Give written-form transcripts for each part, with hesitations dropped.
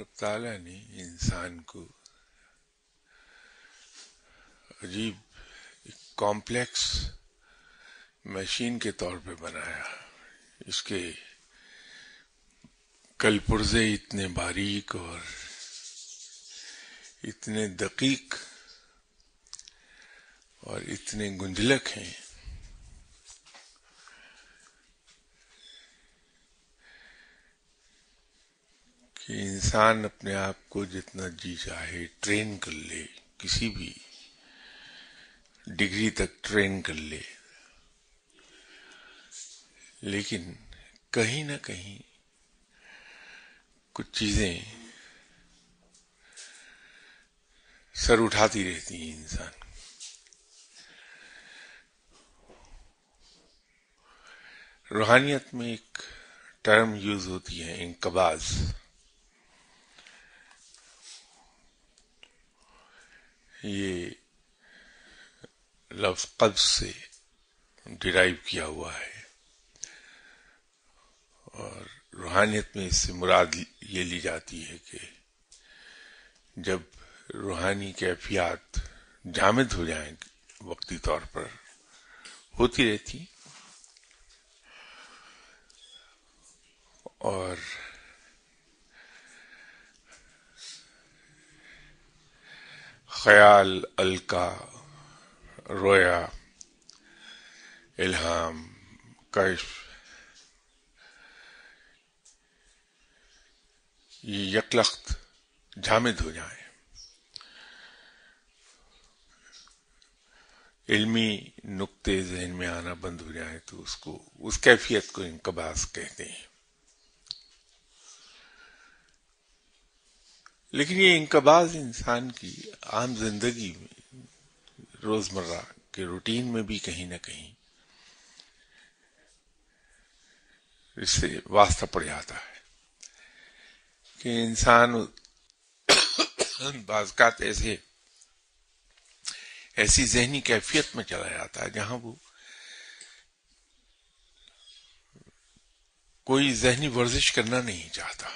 رب تعالیٰ نے انسان کو عجیب کمپلیکس مشین کے طور پہ بنایا. اس کے کل پرزے اتنے باریک اور اتنے دقیق اور اتنے گنجلک ہیں کہ انسان اپنے آپ کو جتنا جی چاہے ٹرین کر لے، کسی بھی ڈگری تک ٹرین کر لے، لیکن کہیں نہ کہیں کچھ چیزیں سر اٹھاتی رہتی ہیں انسان. روحانیت میں ایک ٹرم یوز ہوتی ہے انقباض. یہ لفظ قبض سے ڈرائیو کیا ہوا ہے، اور روحانیت میں اس سے مراد یہ لی جاتی ہے کہ جب روحانی کیفیات جامد ہو جائیں، وقتی طور پر ہوتی رہتی، اور خیال، القا، رویا، الہام، کشف، یہ یکلخت جامد ہو جائیں، علمی نقطے ذہن میں آنا بند ہو جائیں، تو اس کیفیت کو انقباض کہتے ہیں. لیکن یہ انقباض انسان کی عام زندگی میں، روزمرہ کے روٹین میں بھی کہیں نہ کہیں اس سے واسطہ پڑ جاتا ہے کہ انسان بعض اوقات ایسی ذہنی کیفیت میں چلا جاتا ہے جہاں وہ کوئی ذہنی ورزش کرنا نہیں چاہتا،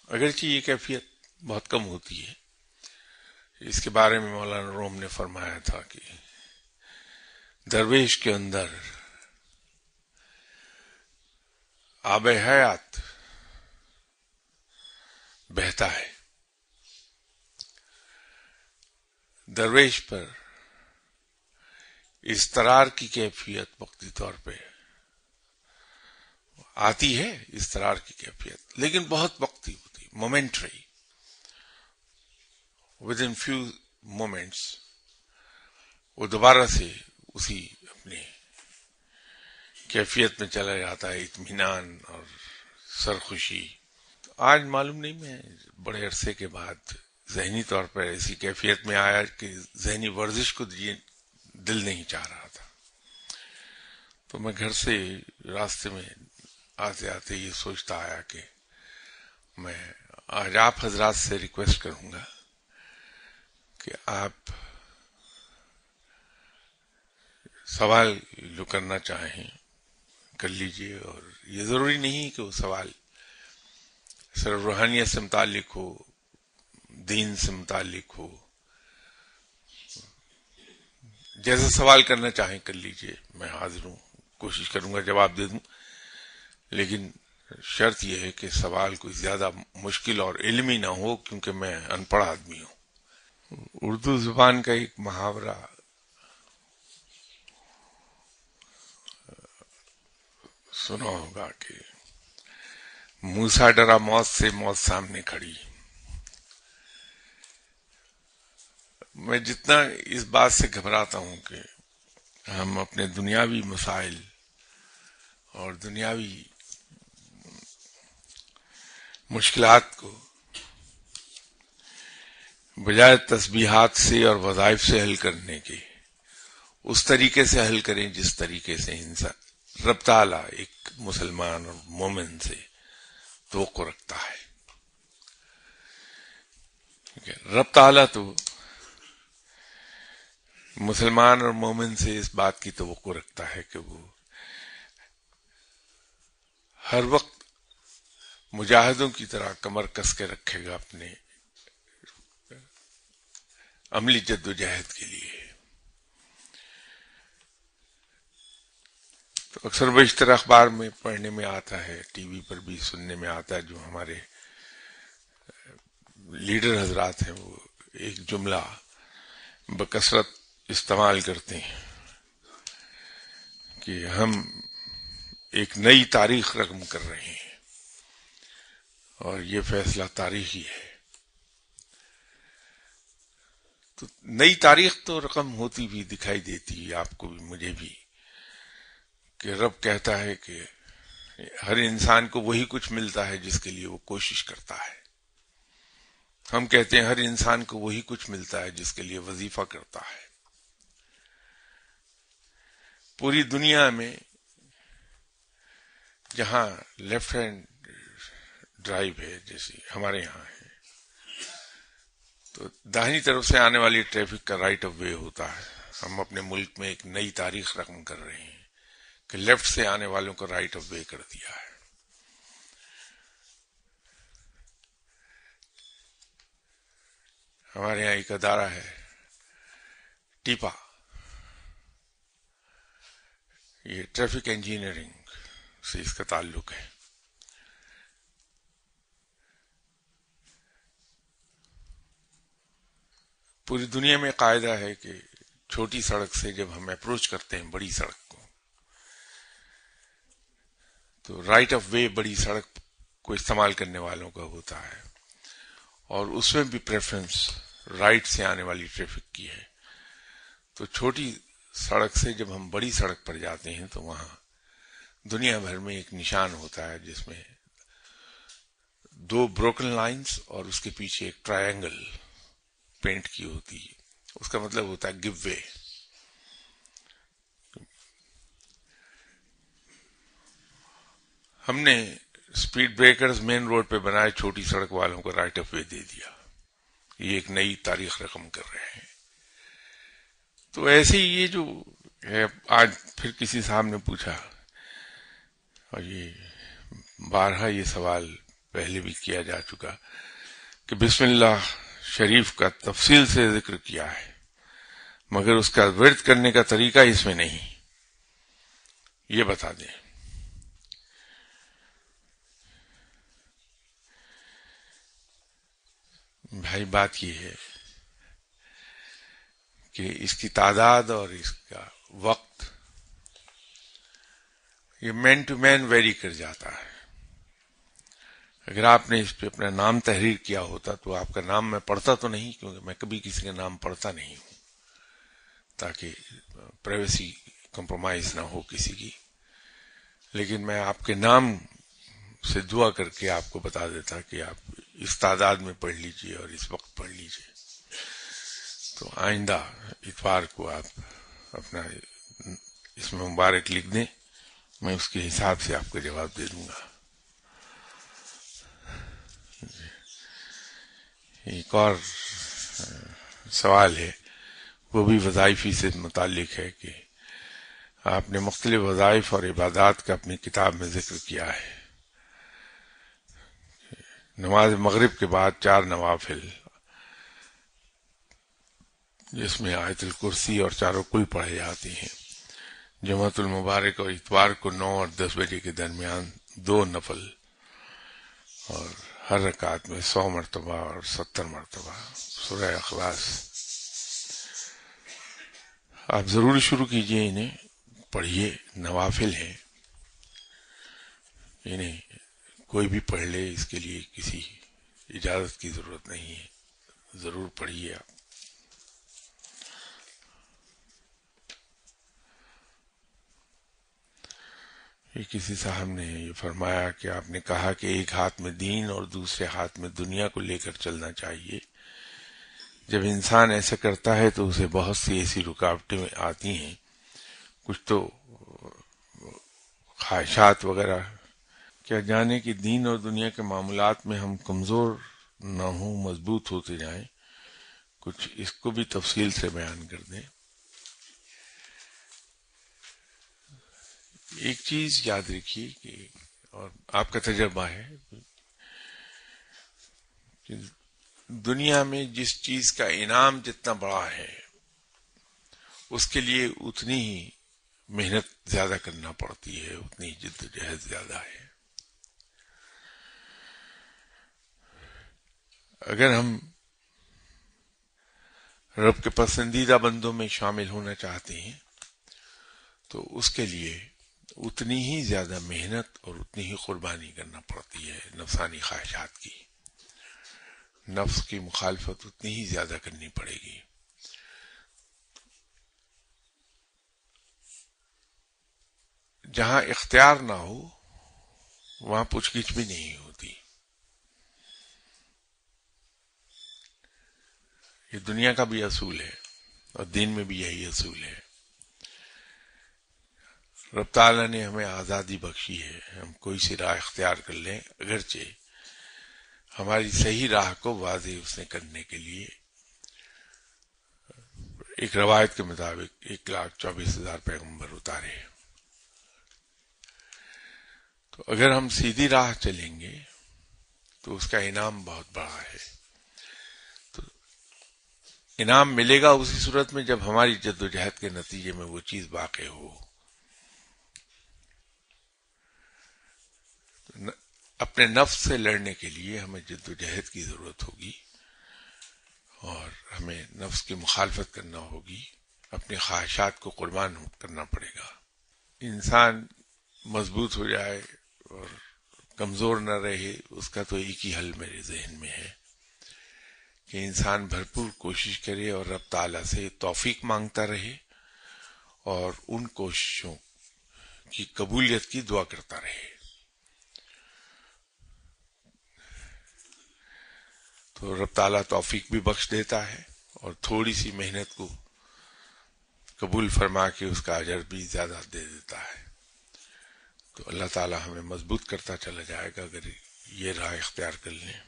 اگرچہ یہ کیفیت بہت کم ہوتی ہے. اس کے بارے میں مولانا روم نے فرمایا تھا کہ درویش کے اندر آب حیات بہتا ہے، درویش پر اضطرار کی کیفیت وقتی طور پہ آتی ہے، اضطرار کی کیفیت، لیکن بہت وقتی ہوتی، momentary. With in few moments وہ دوبارہ سے اسی اپنے کیفیت میں چلا جاتا ہے، اطمینان اور سرخوشی. آج معلوم نہیں، میں بڑے عرصے کے بعد ذہنی طور پر ایسی کیفیت میں آیا کہ ذہنی ورزش کو دل نہیں چاہ رہا تھا، تو میں گھر سے راستے میں آتے آتے یہ سوچتا آیا کہ میں آج آپ حضرات سے ریکویسٹ کروں گا کہ آپ سوال جو کرنا چاہیں کر لیجئے، اور یہ ضروری نہیں کہ وہ سوال صرف روحانیت سے متعلق ہو، دین سے متعلق ہو. جیسا سوال کرنا چاہیں کر لیجئے، میں حاضر ہوں، کوشش کروں گا جواب دے دوں، لیکن شرط یہ ہے کہ سوال کوئی زیادہ مشکل اور علمی نہ ہو، کیونکہ میں ان پڑھ آدمی ہوں. اردو زبان کا ایک محاورہ سنا ہوگا کہ موسیٰ ڈرا موت سے، موت سامنے کھڑی. میں جتنا اس بات سے گھبراتا ہوں کہ ہم اپنے دنیاوی مسائل اور دنیاوی مشکلات کو بجائے تسبیحات سے اور وظائف سے حل کرنے کے اس طریقے سے حل کریں جس طریقے سے انسان رب تعالیٰ ایک مسلمان اور مومن سے توقع رکھتا ہے. رب تعالیٰ تو مسلمان اور مومن سے اس بات کی توقع رکھتا ہے کہ وہ ہر وقت مجاہدوں کی طرح کمر کس کے رکھے گا اپنے عملی جد و جہد کے لیے. تو اکثر بیشتر اخبار میں پڑھنے میں آتا ہے، ٹی وی پر بھی سننے میں آتا ہے، جو ہمارے لیڈر حضرات ہیں وہ ایک جملہ بکثرت استعمال کرتے ہیں کہ ہم ایک نئی تاریخ رقم کر رہے ہیں اور یہ فیصلہ تاریخی ہے. تو نئی تاریخ تو رقم ہوتی بھی دکھائی دیتی ہے آپ کو بھی مجھے بھی، کہ رب کہتا ہے کہ ہر انسان کو وہی کچھ ملتا ہے جس کے لیے وہ کوشش کرتا ہے. ہم کہتے ہیں ہر انسان کو وہی کچھ ملتا ہے جس کے لیے وظیفہ کرتا ہے. پوری دنیا میں جہاں لیفٹ ہینڈ ڈرائیو ہے جیسے ہمارے یہاں ہے، تو داہنی طرف سے آنے والی ٹریفک کا رائٹ آف وے ہوتا ہے. ہم اپنے ملک میں ایک نئی تاریخ رقم کر رہے ہیں کہ لیفٹ سے آنے والوں کو رائٹ آف وے کر دیا ہے. ہمارے یہاں ایک ادارہ ہے ٹیپا، یہ ٹریفک انجینئرنگ سے اس کا تعلق ہے. پوری دنیا میں قاعدہ ہے کہ چھوٹی سڑک سے جب ہم اپروچ کرتے ہیں بڑی سڑک کو، تو رائٹ آف وے بڑی سڑک کو استعمال کرنے والوں کا ہوتا ہے، اور اس میں بھی پریفرنس رائٹ سے آنے والی ٹریفک کی ہے. تو چھوٹی سڑک سے جب ہم بڑی سڑک پر جاتے ہیں تو وہاں دنیا بھر میں ایک نشان ہوتا ہے جس میں 2 بروکن لائنز اور اس کے پیچھے ایک ٹرائنگل پینٹ کی ہوتی ہے. اس کا مطلب ہوتا ہے گیو وے. ہم نے اسپیڈ بریکرز مین روڈ پہ بنائے، چھوٹی سڑک والوں کو رائٹ آف وے دے دیا. یہ ایک نئی تاریخ رقم کر رہے ہیں. تو ایسے ہی یہ جو ہے، آج پھر کسی صاحب نے پوچھا، اور یہ بارہا یہ سوال پہلے بھی کیا جا چکا، کہ بسم اللہ شریف کا تفصیل سے ذکر کیا ہے مگر اس کا ورد کرنے کا طریقہ اس میں نہیں، یہ بتا دیں. بھائی بات یہ ہے کہ اس کی تعداد اور اس کا وقت یہ مین ٹو مین ویری کر جاتا ہے. اگر آپ نے اس پہ اپنا نام تحریر کیا ہوتا تو آپ کا نام میں پڑھتا تو نہیں، کیونکہ میں کبھی کسی کا نام پڑھتا نہیں ہوں تاکہ پرائیویسی کمپرومائز نہ ہو کسی کی، لیکن میں آپ کے نام سے دعا کر کے آپ کو بتا دیتا کہ آپ اس تعداد میں پڑھ لیجئے اور اس وقت پڑھ لیجئے. تو آئندہ اتوار کو آپ اپنا اس میں مبارک لکھ دیں، میں اس کے حساب سے آپ کو جواب دے دوں گا. ایک اور سوال ہے، وہ بھی وظائفی سے متعلق ہے، کہ آپ نے مختلف وظائف اور عبادات کا اپنی کتاب میں ذکر کیا ہے. نماز مغرب کے بعد 4 نوافل جس میں آیت الکرسی اور چاروں کل پڑھے جاتے ہیں، جمعۃ المبارک اور اتوار کو 9 اور 10 بجے کے درمیان 2 نفل، اور ہر رکعت میں 100 مرتبہ اور 70 مرتبہ سورہ اخلاص. آپ ضرور شروع کیجئے، انہیں پڑھیے، نوافل ہیں، انہیں کوئی بھی پڑھ لے، اس کے لیے کسی اجازت کی ضرورت نہیں ہے. ضرور پڑھیے آپ. یہ کسی صاحب نے یہ فرمایا کہ آپ نے کہا کہ ایک ہاتھ میں دین اور دوسرے ہاتھ میں دنیا کو لے کر چلنا چاہیے. جب انسان ایسا کرتا ہے تو اسے بہت سی ایسی رکاوٹیں آتی ہیں، کچھ تو خواہشات وغیرہ. کیا جانے کہ دین اور دنیا کے معاملات میں ہم کمزور نہ ہوں، مضبوط ہوتے جائیں. کچھ اس کو بھی تفصیل سے بیان کر دیں. ایک چیز یاد رکھیے کہ، اور آپ کا تجربہ ہے، کہ دنیا میں جس چیز کا انعام جتنا بڑا ہے اس کے لیے اتنی ہی محنت زیادہ کرنا پڑتی ہے، اتنی جد و جہد زیادہ ہے۔ اگر ہم رب کے پسندیدہ بندوں میں شامل ہونا چاہتے ہیں تو اس کے لیے اتنی ہی زیادہ محنت اور اتنی ہی قربانی کرنا پڑتی ہے، نفسانی خواہشات کی، نفس کی مخالفت اتنی ہی زیادہ کرنی پڑے گی۔ جہاں اختیار نہ ہو وہاں پوچھ گچھ بھی نہیں ہوتی۔ یہ دنیا کا بھی اصول ہے اور دین میں بھی یہی اصول ہے۔ رب تعالیٰ نے ہمیں آزادی بخشی ہے، ہم کوئی سی راہ اختیار کر لیں، اگرچہ ہماری صحیح راہ کو واضح اس نے کرنے کے لیے ایک روایت کے مطابق 1,24,000 پیغمبر اتارے۔ تو اگر ہم سیدھی راہ چلیں گے تو اس کا انعام بہت بڑا ہے۔ تو انعام ملے گا اسی صورت میں جب ہماری جد و جہد کے نتیجے میں وہ چیز واقع ہو۔ اپنے نفس سے لڑنے کے لیے ہمیں جد و جہد کی ضرورت ہوگی اور ہمیں نفس کی مخالفت کرنا ہوگی، اپنی خواہشات کو قربان کرنا پڑے گا۔ انسان مضبوط ہو جائے اور کمزور نہ رہے، اس کا تو ایک ہی حل میرے ذہن میں ہے کہ انسان بھرپور کوشش کرے اور رب تعالیٰ سے توفیق مانگتا رہے اور ان کوششوں کی قبولیت کی دعا کرتا رہے۔ تو رب تعالیٰ توفیق بھی بخش دیتا ہے اور تھوڑی سی محنت کو قبول فرما کے اس کا اجر بھی زیادہ دے دیتا ہے۔ تو اللہ تعالیٰ ہمیں مضبوط کرتا چلا جائے گا اگر یہ راہ اختیار کر لیں۔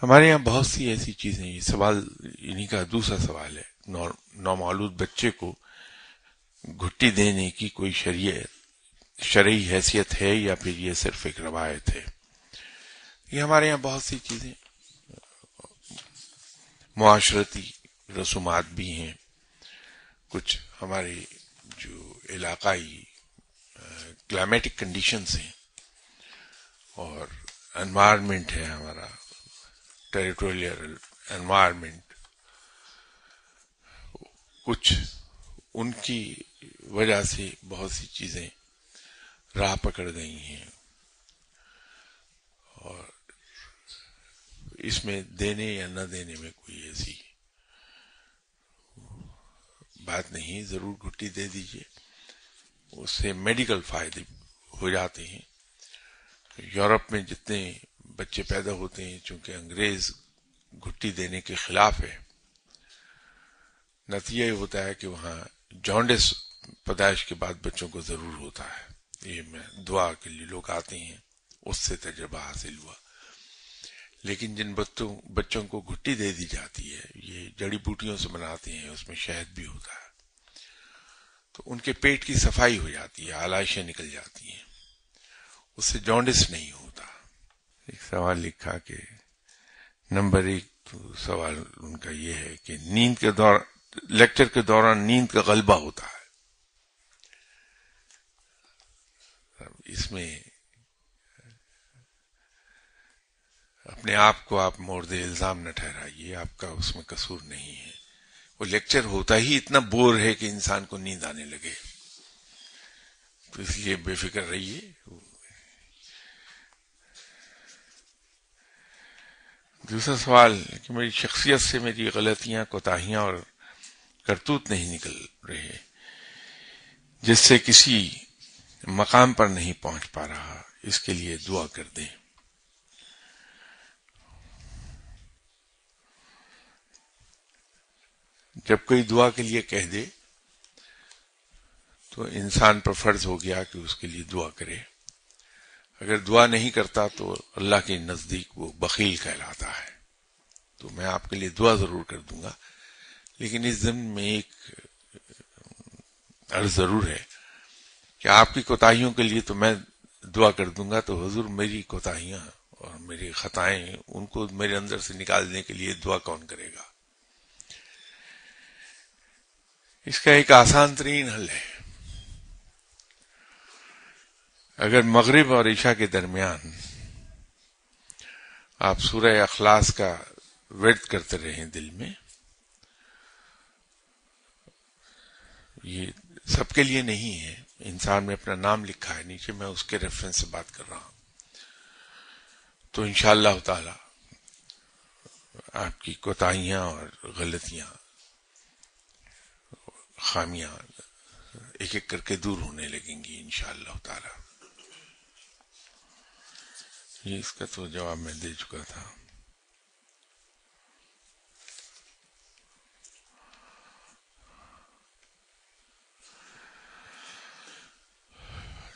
ہمارے یہاں بہت سی ایسی چیزیں، یہ سوال انہی کا دوسرا سوال ہے، نومولود بچے کو گھٹی دینے کی کوئی شرعی حیثیت ہے یا پھر یہ صرف ایک روایت ہے؟ یہ ہمارے یہاں بہت سی چیزیں معاشرتی رسومات بھی ہیں، کچھ ہمارے جو علاقائی کلائمیٹک کنڈیشنز ہیں اور انوائرمنٹ ہے، ہمارا ٹیریٹوریل انوائرمنٹ، کچھ ان کی وجہ سے بہت سی چیزیں راہ پکڑ گئی ہیں اور اس میں دینے یا نہ دینے میں کوئی ایسی بات نہیں، ضرور گھٹی دے دیجئے، اس سے میڈیکل فائدے ہو جاتے ہیں۔ یورپ میں جتنے بچے پیدا ہوتے ہیں، چونکہ انگریز گھٹی دینے کے خلاف ہے، نتیجہ یہ ہوتا ہے کہ وہاں جانڈس پیدائش کے بعد بچوں کو ضرور ہوتا ہے۔ یہ میں دعا کے لیے لوگ آتے ہیں، اس سے تجربہ حاصل ہوا۔ لیکن جن بچوں کو گھٹی دے دی جاتی ہے، یہ جڑی بوٹیوں سے بناتے ہیں، اس میں شہد بھی ہوتا ہے، تو ان کے پیٹ کی صفائی ہو جاتی ہے، آلائشیں نکل جاتی ہیں، اس سے جانڈس نہیں ہوتا۔ ایک سوال لکھا کہ نمبر 1 سوال ان کا یہ ہے کہ نیند کے لیکچر کے دوران نیند کا غلبہ ہوتا ہے۔ اس میں اپنے آپ کو آپ مورد الزام نہ ٹھہرائیے، آپ کا اس میں قصور نہیں ہے۔ وہ لیکچر ہوتا ہی اتنا بور ہے کہ انسان کو نیند آنے لگے، تو اس لیے بے فکر رہیے۔ دوسرا سوال کہ میری شخصیت سے میری غلطیاں، کوتاہیاں اور کرتوت نہیں نکل رہے، جس سے کسی مقام پر نہیں پہنچ پا رہا، اس کے لیے دعا کر دیں۔ جب کوئی دعا کے لیے کہہ دے تو انسان پر فرض ہو گیا کہ اس کے لیے دعا کرے۔ اگر دعا نہیں کرتا تو اللہ کے نزدیک وہ بخیل کہلاتا ہے۔ تو میں آپ کے لیے دعا ضرور کر دوں گا، لیکن اس ضمن میں ایک عرض ضرور ہے کہ آپ کی کوتاہیوں کے لیے تو میں دعا کر دوں گا تو حضور میری کوتاہیاں اور میری خطائیں ان کو میرے اندر سے نکالنے کے لیے دعا کون کرے گا؟ اس کا ایک آسان ترین حل ہے، اگر مغرب اور عشاء کے درمیان آپ سورہ اخلاص کا ورد کرتے رہیں دل میں، یہ سب کے لیے نہیں ہے، انسان میں اپنا نام لکھا ہے نیچے، میں اس کے ریفرنس سے بات کر رہا ہوں، تو انشاءاللہ تعالی آپ کی کوتاہیاں اور غلطیاں، خامیاں ایک ایک کر کے دور ہونے لگیں گی انشاءاللہ تعالی۔ یہ اس کا تو جواب میں دے چکا تھا۔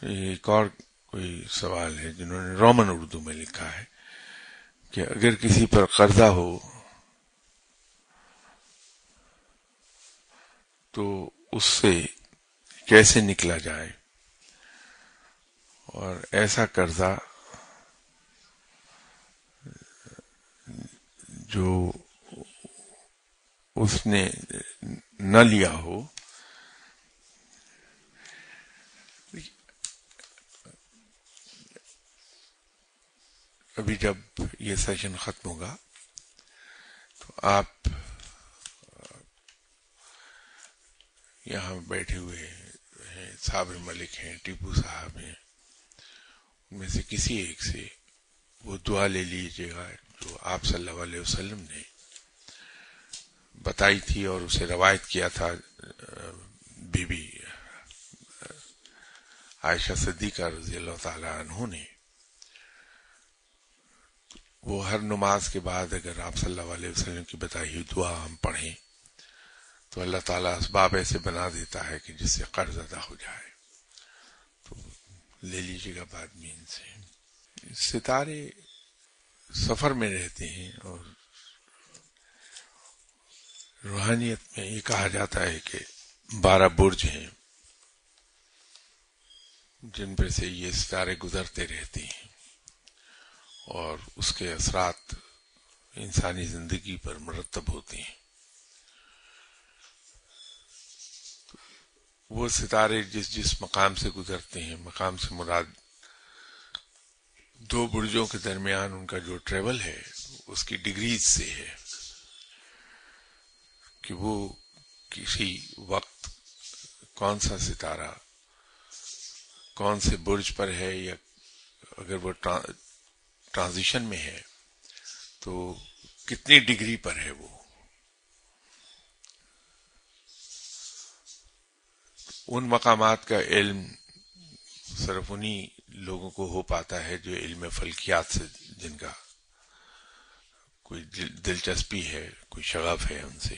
ایک اور کوئی سوال ہے جنہوں نے رومن اردو میں لکھا ہے کہ اگر کسی پر قرضہ ہو تو اس سے کیسے نکلا جائے، اور ایسا قرضہ جو اس نے نہ لیا ہو۔ ابھی جب یہ سیشن ختم ہوگا تو آپ یہاں بیٹھے ہوئے ہیں، صابر ملک ہیں، ٹیپو صاحب ہیں، ان میں سے کسی ایک سے وہ دعا لے لیجیے گا جو آپ صلی اللہ علیہ وسلم نے بتائی تھی اور اسے روایت کیا تھا بی بی عائشہ صدیقہ رضی اللہ تعالی عنہ نے۔ وہ ہر نماز کے بعد اگر آپ صلی اللہ علیہ وسلم کی بتائی ہوئی دعا ہم پڑھیں تو اللہ تعالیٰ اسباب ایسے بنا دیتا ہے کہ جس سے قرض ادا ہو جائے، تو لے لیجیے گا بعد میں ان سے۔ ستارے سفر میں رہتے ہیں، اور روحانیت میں یہ کہا جاتا ہے کہ 12 برج ہیں جن پر سے یہ ستارے گزرتے رہتے ہیں، اور اس کے اثرات انسانی زندگی پر مرتب ہوتے ہیں۔ وہ ستارے جس جس مقام سے گزرتے ہیں، مقام سے مراد 2 برجوں کے درمیان ان کا جو ٹریول ہے اس کی ڈگریز سے ہے کہ وہ کسی وقت کون سا ستارہ کون سے برج پر ہے، یا اگر وہ ٹرانزیشن میں ہے تو کتنی ڈگری پر ہے وہ۔ ان مقامات کا علم صرف انہی لوگوں کو ہو پاتا ہے جو علم فلکیات سے جن کا کوئی دلچسپی ہے، کوئی شغف ہے ان سے،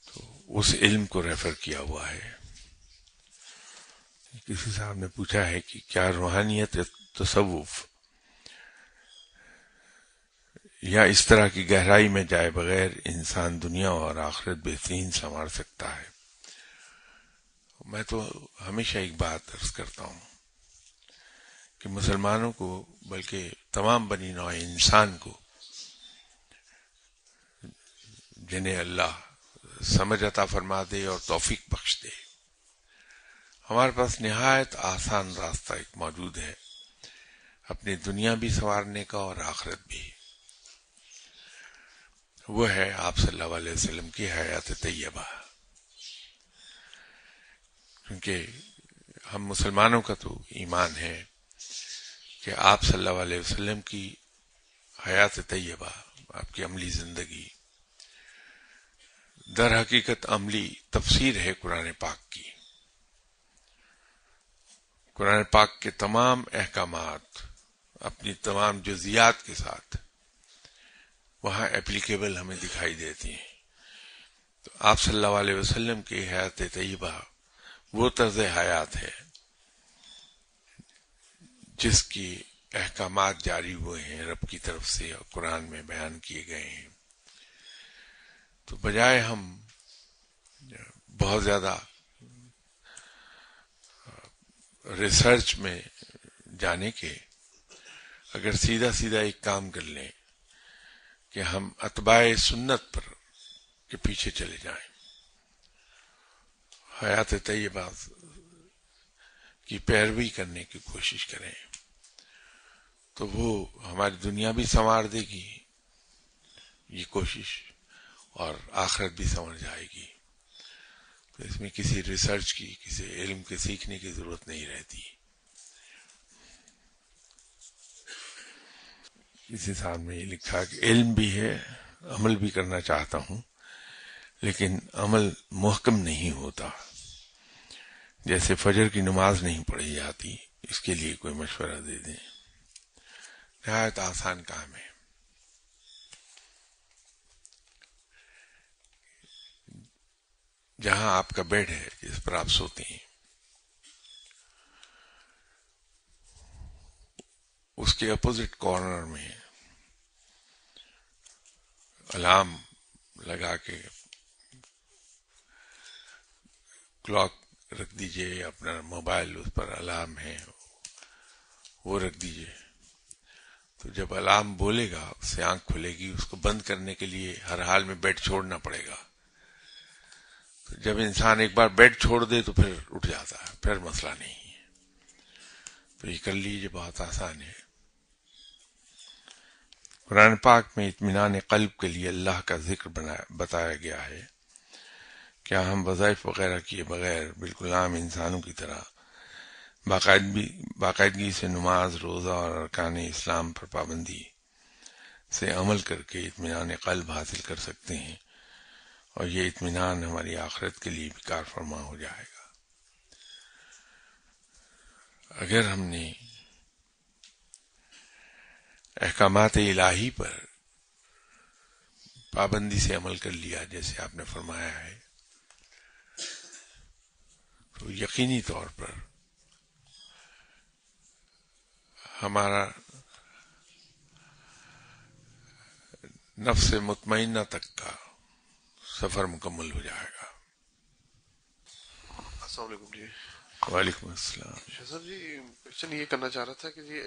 تو اس علم کو ریفر کیا ہوا ہے۔ کسی صاحب نے پوچھا ہے کہ کیا روحانیت تصوف یا اس طرح کی گہرائی میں جائے بغیر انسان دنیا اور آخرت بہترین سنوار سکتا ہے؟ میں تو ہمیشہ ایک بات عرض کرتا ہوں کہ مسلمانوں کو، بلکہ تمام بنی نوع انسان کو، جنہیں اللہ سمجھ عطا فرما دے اور توفیق بخش دے، ہمارے پاس نہایت آسان راستہ ایک موجود ہے اپنی دنیا بھی سنوارنے کا اور آخرت بھی۔ وہ ہے آپ صلی اللہ علیہ وسلم کی حیات طیبہ۔ کیونکہ ہم مسلمانوں کا تو ایمان ہے کہ آپ صلی اللہ علیہ وسلم کی حیات طیبہ، آپ کی عملی زندگی در حقیقت عملی تفسیر ہے قرآن پاک کی۔ قرآن پاک کے تمام احکامات اپنی تمام جزیات کے ساتھ وہاں اپلیکیبل ہمیں دکھائی دیتی ہیں۔ تو آپ صلی اللہ علیہ وسلم کی حیات طیبہ وہ طرز حیات ہے جس کی احکامات جاری ہوئے ہیں رب کی طرف سے اور قرآن میں بیان کیے گئے ہیں۔ تو بجائے ہم بہت زیادہ ریسرچ میں جانے کے، اگر سیدھا سیدھا ایک کام کر لیں کہ ہم اتباع سنت پر کے پیچھے چلے جائیں، حیات طیبہ کی پیروی کرنے کی کوشش کریں، تو وہ ہماری دنیا بھی سنوار دے گی یہ کوشش، اور آخرت بھی سنور جائے گی. تو اس میں کسی ریسرچ کی، کسی علم کے سیکھنے کی ضرورت نہیں رہتی. اسی سال میں یہ لکھا کہ علم بھی ہے، عمل بھی کرنا چاہتا ہوں، لیکن عمل محکم نہیں ہوتا. جیسے فجر کی نماز نہیں پڑھی جاتی، اس کے لیے کوئی مشورہ دے دیں. نہایت آسان کام ہے. جہاں آپ کا بیڈ ہے جس پر آپ سوتے ہیں، اس کے اپوزٹ کارنر میں الارم لگا کے کلاک رکھ دیجئے، اپنا موبائل اس پر الارم ہے وہ رکھ دیجئے. تو جب الارم بولے گا اس سے آنکھ کھلے گی، اس کو بند کرنے کے لیے ہر حال میں بیڈ چھوڑنا پڑے گا. تو جب انسان ایک بار بیڈ چھوڑ دے تو پھر اٹھ جاتا ہے، پھر مسئلہ نہیں ہے. تو یہ کر لیجیے، بہت آسان ہے. قرآن پاک میں اطمینان قلب کے لیے اللہ کا ذکر بتایا گیا ہے. کیا ہم وظائف وغیرہ کیے بغیر بالکل عام انسانوں کی طرح باقاعدگی سے نماز، روزہ اور ارکان اسلام پر پابندی سے عمل کر کے اطمینان قلب حاصل کر سکتے ہیں، اور یہ اطمینان ہماری آخرت کے لیے بھی کار فرما ہو جائے گا؟ اگر ہم نے احکامات الہی پر پابندی سے عمل کر لیا جیسے آپ نے فرمایا ہے، تو یقینی طور پر ہمارا نفس مطمئنہ تک کا سفر مکمل ہو جائے گا. السلام علیکم جی. وعلیکم السلام. شاہ صاحب جی، کوشچن یہ کرنا چاہ رہا تھا کہ جی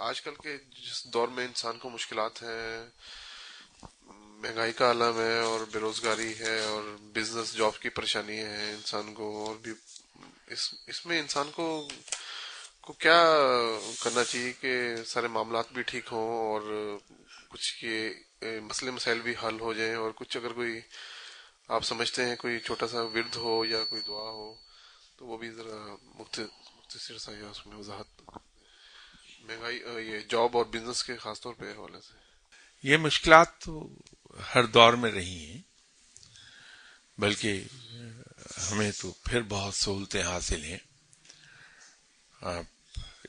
آج کل کے جس دور میں انسان کو مشکلات ہیں، مہنگائی کا عالم ہے اور بے روزگاری ہے اور بزنس جاب کی پریشانی ہے انسان کو، اور بھی اس میں انسان کو کیا کرنا چاہیے کہ سارے معاملات بھی ٹھیک ہوں اور کچھ یہ مسئلے مسائل بھی حل ہو جائیں، اور کچھ اگر کوئی آپ سمجھتے ہیں کوئی چھوٹا سا ورد ہو یا کوئی دعا ہو تو وہ بھی ذرا مختصر سا یا اس میں وضاحت، مہنگائی یہ جاب اور بزنس کے خاص طور پہ حوالے سے. یہ مشکلات تو ہر دور میں رہی ہیں، بلکہ ہمیں تو پھر بہت سہولتیں حاصل ہیں. آپ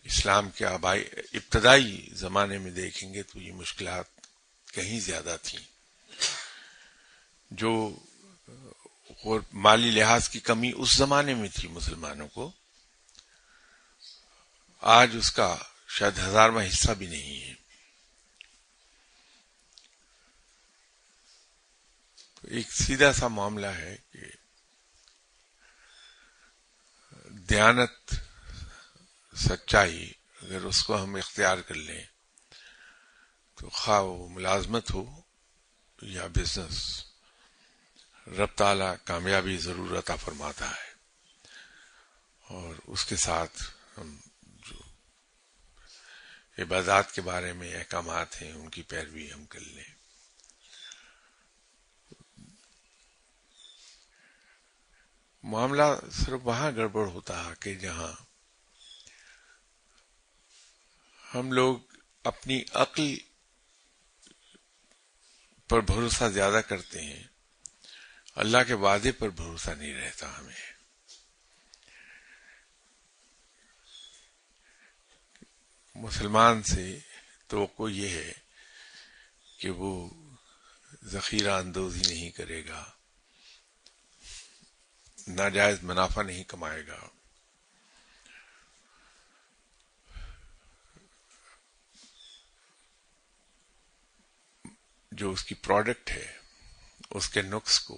اسلام کے ابتدائی زمانے میں دیکھیں گے تو یہ مشکلات کہیں زیادہ تھیں. جو اور مالی لحاظ کی کمی اس زمانے میں تھی مسلمانوں کو، آج اس کا شاید 1000واں حصہ بھی نہیں ہے. تو ایک سیدھا سا معاملہ ہے کہ دیانت، سچائی اگر اس کو ہم اختیار کر لیں تو خواہ وہ ملازمت ہو یا بزنس، رب تعالیٰ کامیابی ضرور عطا فرماتا ہے. اور اس کے ساتھ ہم جو عبادات کے بارے میں احکامات ہیں ان کی پیروی ہم کر لیں. معاملہ صرف وہاں گڑبڑ ہوتا ہے کہ جہاں ہم لوگ اپنی عقل پر بھروسہ زیادہ کرتے ہیں، اللہ کے وعدے پر بھروسہ نہیں رہتا. ہمیں مسلمان سے توقع یہ ہے کہ وہ ذخیرہ اندوزی نہیں کرے گا، ناجائز منافع نہیں کمائے گا، جو اس کی پروڈکٹ ہے اس کے نقص کو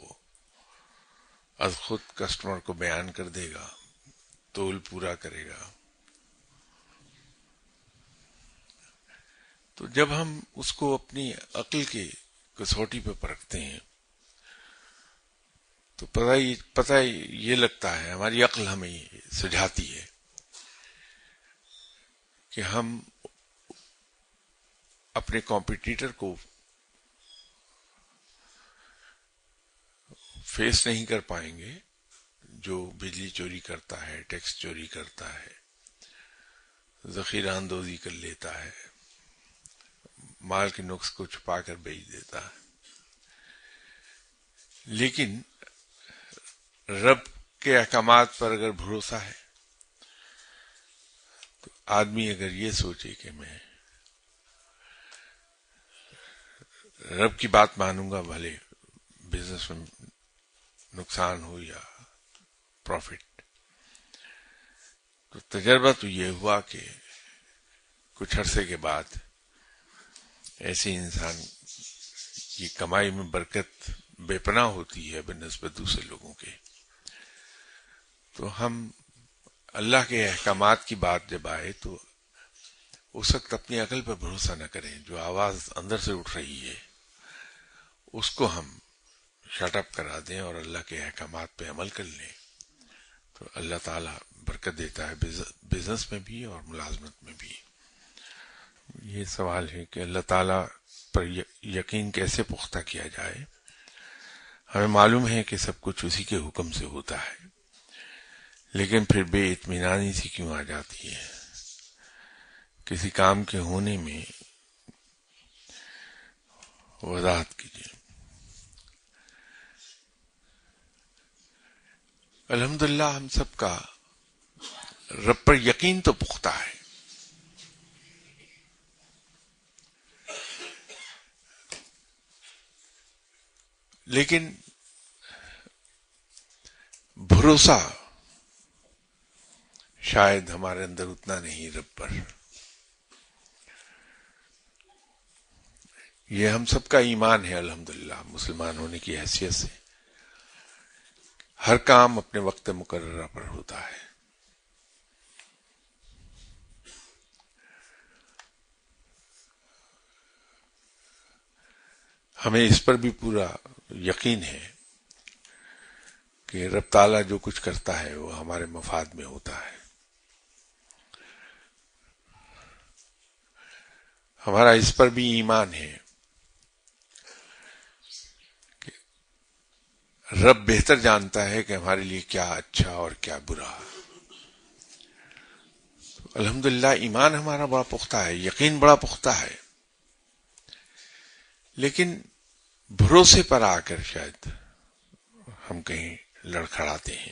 از خود کسٹمر کو بیان کر دے گا، تول پورا کرے گا. تو جب ہم اس کو اپنی عقل کے کسوٹی پہ پرکھتے ہیں تو پتہ یہ لگتا ہے، ہماری عقل ہمیں یہ سجھاتی ہے کہ ہم اپنے کمپٹیٹر کو فیس نہیں کر پائیں گے جو بجلی چوری کرتا ہے، ٹیکس چوری کرتا ہے، ذخیرہ اندوزی کر لیتا ہے، مال کے نقص کو چھپا کر بیچ دیتا ہے. لیکن رب کے احکامات پر اگر بھروسہ ہے تو آدمی اگر یہ سوچے کہ میں رب کی بات مانوں گا، بھلے بزنس میں نقصان ہو یا پروفٹ، تو تجربہ تو یہ ہوا کہ کچھ عرصے کے بعد ایسے انسان کی کمائی میں برکت بے پناہ ہوتی ہے بنسبت دوسرے لوگوں کے. تو ہم اللہ کے احکامات کی بات جب آئے تو اس وقت اپنی عقل پر بھروسہ نہ کریں. جو آواز اندر سے اٹھ رہی ہے اس کو ہم شٹ اپ کرا دیں اور اللہ کے احکامات پہ عمل کر لیں تو اللہ تعالیٰ برکت دیتا ہے بزنس میں بھی اور ملازمت میں بھی. یہ سوال ہے کہ اللہ تعالیٰ پر یقین کیسے پختہ کیا جائے. ہمیں معلوم ہے کہ سب کچھ اسی کے حکم سے ہوتا ہے، لیکن پھر بے اطمینانی سی کیوں آ جاتی ہے کسی کام کے ہونے میں؟ وضاحت کیجیے. الحمدللہ ہم سب کا رب پر یقین تو پختہ ہے، لیکن بھروسہ شاید ہمارے اندر اتنا نہیں رب پر. یہ ہم سب کا ایمان ہے الحمدللہ مسلمان ہونے کی حیثیت سے. ہر کام اپنے وقت مقررہ پر ہوتا ہے. ہمیں اس پر بھی پورا یقین ہے کہ رب تعالیٰ جو کچھ کرتا ہے وہ ہمارے مفاد میں ہوتا ہے. ہمارا اس پر بھی ایمان ہے کہ رب بہتر جانتا ہے کہ ہمارے لیے کیا اچھا اور کیا برا. الحمدللہ ایمان ہمارا بڑا پختہ ہے، یقین بڑا پختہ ہے، لیکن بھروسے پر آ کر شاید ہم کہیں لڑکھڑاتے ہیں.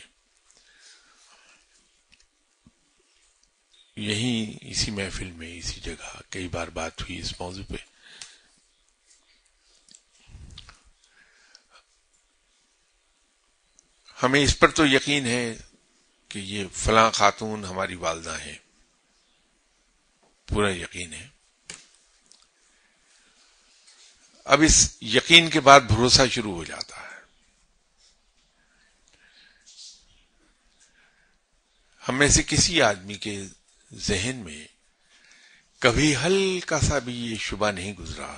یہیں اسی محفل میں اسی جگہ کئی بار بات ہوئی اس موضوع پہ. ہمیں اس پر تو یقین ہے کہ یہ فلاں خاتون ہماری والدہ ہیں، پورا یقین ہے. اب اس یقین کے بعد بھروسہ شروع ہو جاتا ہے. ہم میں سے کسی آدمی کے ذہن میں کبھی ہلکا سا بھی یہ شبہ نہیں گزرا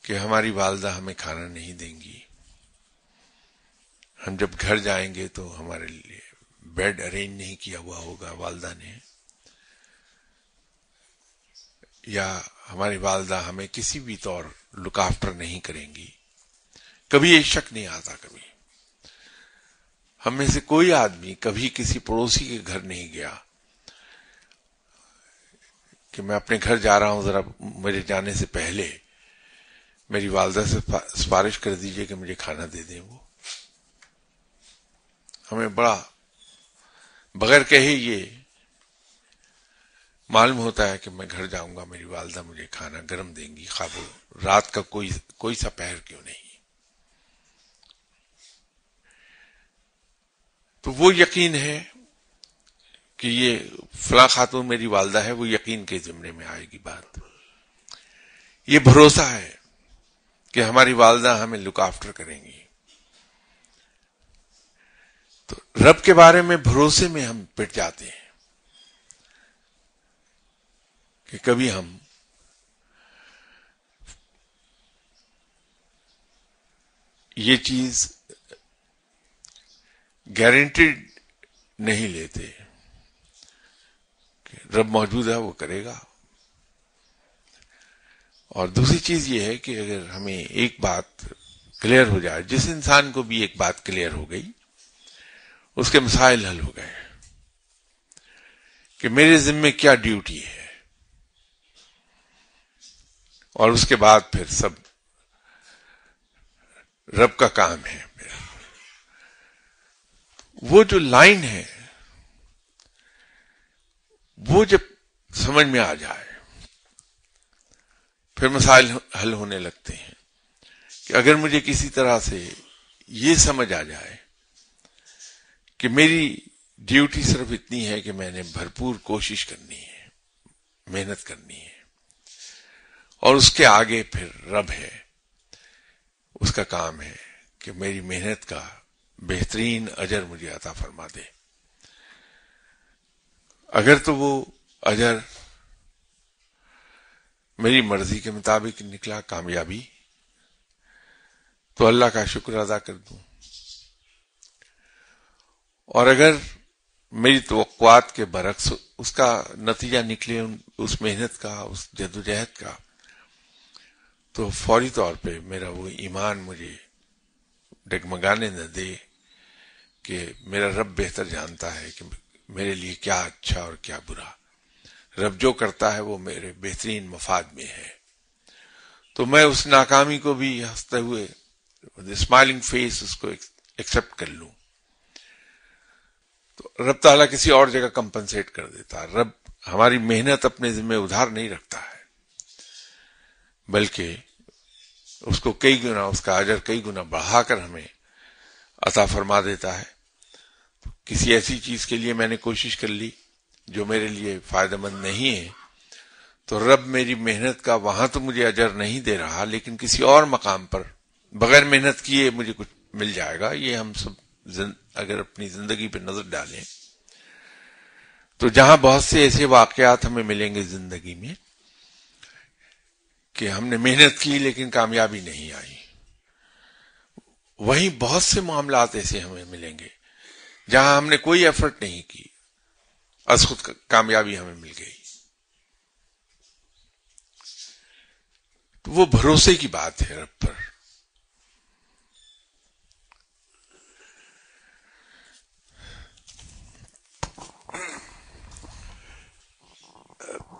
کہ ہماری والدہ ہمیں کھانا نہیں دیں گی، ہم جب گھر جائیں گے تو ہمارے لیے بیڈ ارینج نہیں کیا ہوا ہوگا والدہ نے، یا ہماری والدہ ہمیں کسی بھی طور لک آفٹر نہیں کریں گی. کبھی یہ شک نہیں آتا. کبھی ہم میں سے کوئی آدمی کبھی کسی پڑوسی کے گھر نہیں گیا کہ میں اپنے گھر جا رہا ہوں، ذرا میرے جانے سے پہلے میری والدہ سے سفارش کر دیجئے کہ مجھے کھانا دے دیں. وہ ہمیں بڑا بغیر کہے یہ معلوم ہوتا ہے کہ میں گھر جاؤں گا میری والدہ مجھے کھانا گرم دیں گی، خواب رات کا کوئی سا پہر کیوں نہیں. تو وہ یقین ہے کہ یہ فلاں خاتون میری والدہ ہے، وہ یقین کے زمرے میں آئے گی بات. یہ بھروسہ ہے کہ ہماری والدہ ہمیں لک آفٹر کریں گی. تو رب کے بارے میں بھروسے میں ہم پٹ جاتے ہیں کہ کبھی ہم یہ چیز گارنٹیڈ نہیں لیتے کہ رب موجود ہے، وہ کرے گا. اور دوسری چیز یہ ہے کہ اگر ہمیں ایک بات کلیئر ہو جائے، جس انسان کو بھی ایک بات کلیئر ہو گئی، اس کے مسائل حل ہو گئے کہ میرے ذمے کیا ڈیوٹی ہے، اور اس کے بعد پھر سب رب کا کام ہے. وہ جو لائن ہے وہ جب سمجھ میں آ جائے پھر مسائل حل ہونے لگتے ہیں. کہ اگر مجھے کسی طرح سے یہ سمجھ آ جائے کہ میری ڈیوٹی صرف اتنی ہے کہ میں نے بھرپور کوشش کرنی ہے، محنت کرنی ہے، اور اس کے آگے پھر رب ہے، اس کا کام ہے کہ میری محنت کا بہترین اجر مجھے عطا فرما دے. اگر تو وہ اجر میری مرضی کے مطابق نکلا کامیابی، تو اللہ کا شکر ادا کر دوں، اور اگر میری توقعات کے برعکس اس کا نتیجہ نکلے، اس محنت کا، اس جدوجہد کا، تو فوری طور پہ میرا وہ ایمان مجھے ڈگمگانے نہ دے کہ میرا رب بہتر جانتا ہے کہ میرے لیے کیا اچھا اور کیا برا. رب جو کرتا ہے وہ میرے بہترین مفاد میں ہے. تو میں اس ناکامی کو بھی ہنستے ہوئے اسمائلنگ فیس اس کو ایکسپٹ کر لوں. تو رب تعالیٰ کسی اور جگہ کمپنسیٹ کر دیتا. رب ہماری محنت اپنے ذمہ ادھار نہیں رکھتا ہے، بلکہ اس کو کئی گنا، اس کا اجر کئی گنا بڑھا کر ہمیں عطا فرما دیتا ہے. کسی ایسی چیز کے لیے میں نے کوشش کر لی جو میرے لیے فائدہ مند نہیں ہے، تو رب میری محنت کا وہاں تو مجھے اجر نہیں دے رہا، لیکن کسی اور مقام پر بغیر محنت کیے مجھے کچھ مل جائے گا. یہ ہم سب اگر اپنی زندگی پہ نظر ڈالیں تو جہاں بہت سے ایسے واقعات ہمیں ملیں گے زندگی میں کہ ہم نے محنت کی لیکن کامیابی نہیں آئی، وہیں بہت سے معاملات ایسے ہمیں ملیں گے جہاں ہم نے کوئی ایفرٹ نہیں کی، از خود کامیابی ہمیں مل گئی. تو وہ بھروسے کی بات ہے رب پر.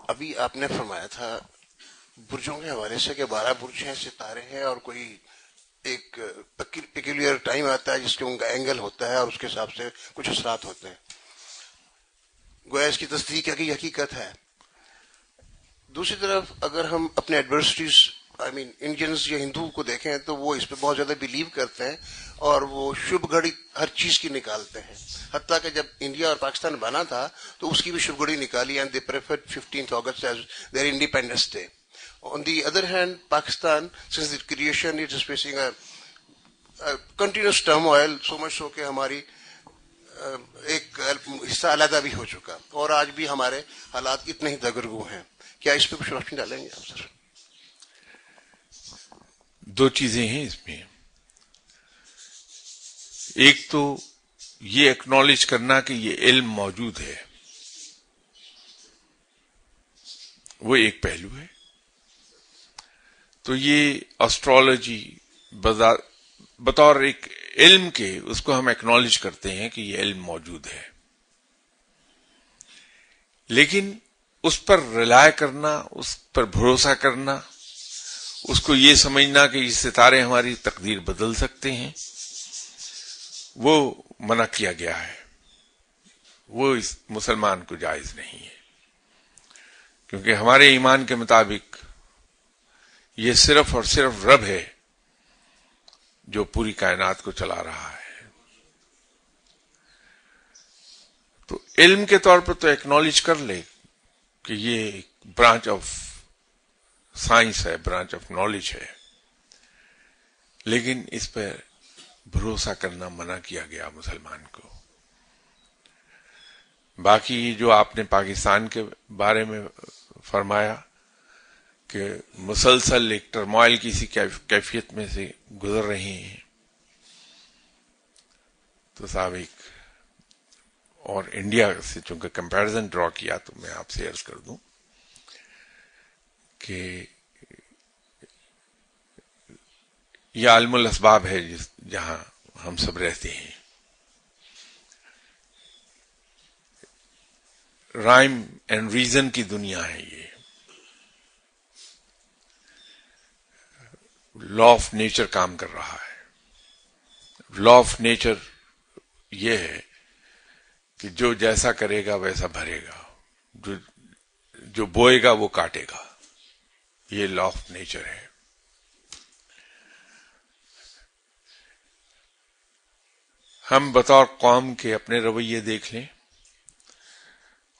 ابھی آپ نے فرمایا تھا برجوں کے حوالے سے کہ 12 برج ہیں، ستارے ہیں، اور کوئی ایک پیکولر ٹائم آتا ہے جس کے ان کا اینگل ہوتا ہے اور اس کے حساب سے کچھ اثرات ہوتے ہیں. گویا اس کی تصدیق ہے کہ یہ حقیقت ہے. دوسری طرف اگر ہم اپنے ایڈورسٹیز انڈینز یا ہندو کو دیکھیں تو وہ اس پہ بہت زیادہ بلیو کرتے ہیں اور وہ شبھ گھڑی ہر چیز کی نکالتے ہیں. حتیٰ کہ جب انڈیا اور پاکستان بنا تھا تو اس کی بھی شبھ گھڑی نکالی and they preferred 15th August as their independence day. On the other hand, Pakistan, since its creation, it is facing a continuous turmoil, so much so کہ ہماری ایک حصہ علیحدہ بھی ہو چکا، اور آج بھی ہمارے حالات اتنے ہی دگرگو ہیں. کیا اس پہ کچھ روشنی ڈالیں گے آپ سر؟ دو چیزیں ہیں اس میں. ایک تو یہ ایکنالج کرنا کہ یہ علم موجود ہے، وہ ایک پہلو ہے. تو یہ اسٹرالوجی بطور ایک علم کے اس کو ہم ایکنالج کرتے ہیں کہ یہ علم موجود ہے، لیکن اس پر ریلائے کرنا، اس پر بھروسہ کرنا، اس کو یہ سمجھنا کہ یہ ستارے ہماری تقدیر بدل سکتے ہیں، وہ منع کیا گیا ہے. وہ اس مسلمان کو جائز نہیں ہے، کیونکہ ہمارے ایمان کے مطابق یہ صرف اور صرف رب ہے جو پوری کائنات کو چلا رہا ہے. تو علم کے طور پر تو ایکنالج کر لے کہ یہ ایک برانچ آف سائنس ہے، برانچ آف نالج ہے، لیکن اس پہ بھروسہ کرنا منع کیا گیا مسلمان کو. باقی جو آپ نے پاکستان کے بارے میں فرمایا کہ مسلسل ایک ٹرموائل کی سی کیفیت میں سے گزر رہے ہیں. تو صاحب ایک اور انڈیا سے چونکہ کمپیرزن ڈرا کیا تو میں آپ سے عرض کر دوں کہ یہ عالم الاسباب ہے جہاں ہم سب رہتے ہیں. رائم اینڈ ریزن کی دنیا ہے یہ. لا آف نیچر کام کر رہا ہے. لا آف نیچر یہ ہے کہ جو جیسا کرے گا ویسا بھرے گا, جو بوئے گا وہ کاٹے گا. یہ لا آف نیچر ہے. ہم بطور قوم کے اپنے رویے دیکھ لیں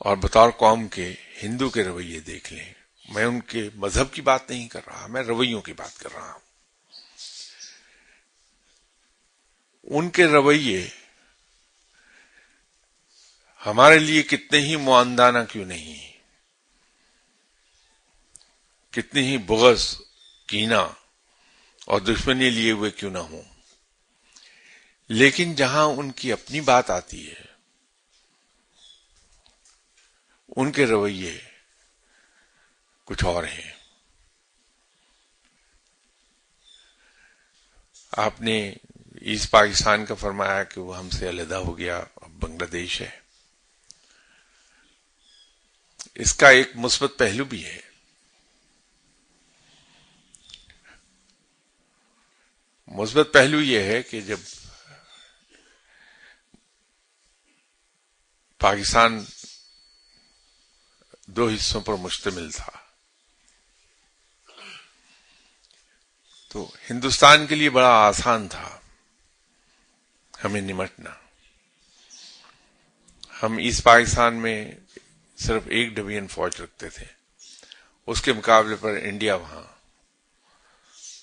اور بطور قوم کے ہندو کے رویے دیکھ لیں. میں ان کے مذہب کی بات نہیں کر رہا, میں رویوں کی بات کر رہا ہوں. ان کے رویے ہمارے لیے کتنے ہی معاندانہ کیوں نہیں, کتنی ہی بغض, کینہ اور دشمنی لیے ہوئے کیوں نہ ہوں, لیکن جہاں ان کی اپنی بات آتی ہے ان کے رویے کچھ اور ہیں. آپ نے ایسٹ پاکستان کا فرمایا کہ وہ ہم سے علیحدہ ہو گیا, اب بنگلہ دیش ہے. اس کا ایک مثبت پہلو بھی ہے. مثبت پہلو یہ ہے کہ جب پاکستان دو حصوں پر مشتمل تھا تو ہندوستان کے لیے بڑا آسان تھا ہمیں نمٹنا. ہم ایسٹ پاکستان میں صرف ایک ڈویژن فوج رکھتے تھے, اس کے مقابلے پر انڈیا وہاں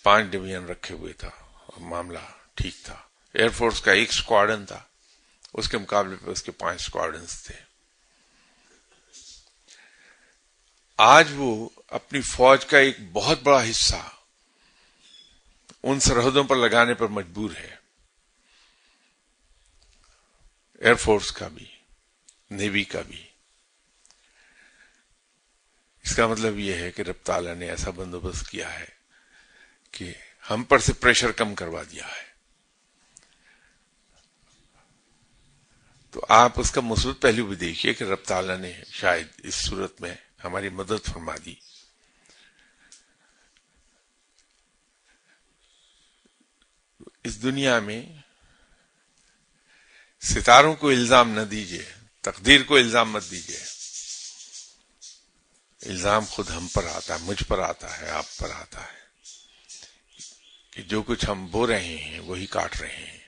5 ڈویژن رکھے ہوئے تھا اور معاملہ ٹھیک تھا. ایئر فورس کا ایک اسکواڈرن تھا, اس کے مقابلے پر اس کے 5 اسکواڈرنس تھے. آج وہ اپنی فوج کا ایک بہت بڑا حصہ ان سرحدوں پر لگانے پر مجبور ہے, ایئر فورس کا بھی, نیوی کا بھی. اس کا مطلب یہ ہے کہ رب تعالیٰ نے ایسا بندوبست کیا ہے کہ ہم پر سے پریشر کم کروا دیا ہے. تو آپ اس کا مثبت پہلو بھی دیکھیے کہ رب تعالیٰ نے شاید اس صورت میں ہماری مدد فرما دی. اس دنیا میں ستاروں کو الزام نہ دیجیے, تقدیر کو الزام مت دیجیے. الزام خود ہم پر آتا ہے, مجھ پر آتا ہے, آپ پر آتا ہے کہ جو کچھ ہم بو رہے ہیں وہی کاٹ رہے ہیں.